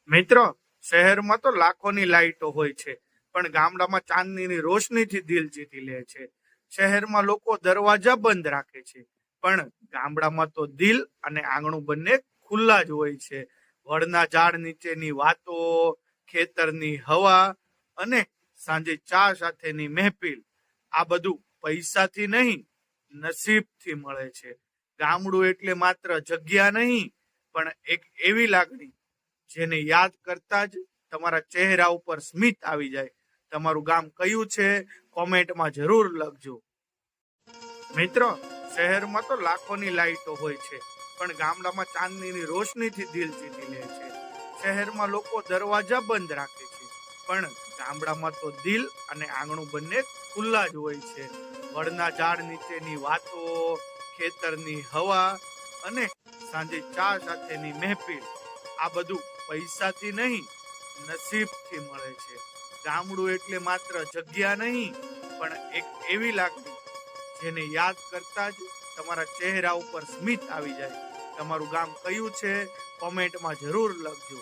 મિત્રો, શહેરમાં તો લાખોની લાઈટો હોય છે, પણ ગામડામાં ચાંદનીની રોશનીથી દિલ જીતી લે છે. શહેરમાં લોકો દરવાજા બંધ રાખે છે, પણ ગામડામાં તો દિલ અને આંગણું બંને ખુલ્લા જ હોય છે. વડના ઝાડ નીચેની વાતો, ખેતરની હવા અને સાંજે ચા સાથેની મહેફિલ, આ બધું પૈસાથી નહીં, નસીબથી મળે છે. ગામડું એટલે માત્ર જગ્યા નહીં, પણ એક એવી લાગણી જેને યાદ કરતા જ તમારા ચહેરા ઉપર સ્મિત આવી જાય. તમારું ગામ કયું છે? કોમેન્ટમાં જરૂર લખજો. મિત્રો, શહેરમાં તો લાખોની લાઈટો હોય છે, પણ ગામડામાં ચાંદનીની રોશનીથી દિલ જીતી લે છે. શહેરમાં લોકો દરવાજા બંધ રાખે છે, પણ ગામડામાં તો દિલ અને આંગણું બંને ખુલ્લા જ હોય છે. વડના ઝાડ નીચેની વાતો, ખેતરની હવા અને સાંજે ચા સાથેની મહેફિલ, આ બધું પૈસાથી નહીં, નસીબથી મળે છે. ગામડું એટલે માત્ર જગ્યા નહીં, પણ એક એવી લાગણી જેને યાદ કરતા જ તમારા ચહેરા ઉપર સ્મિત આવી જાય. તમારું ગામ કયું છે? કોમેન્ટમાં જરૂર લખજો.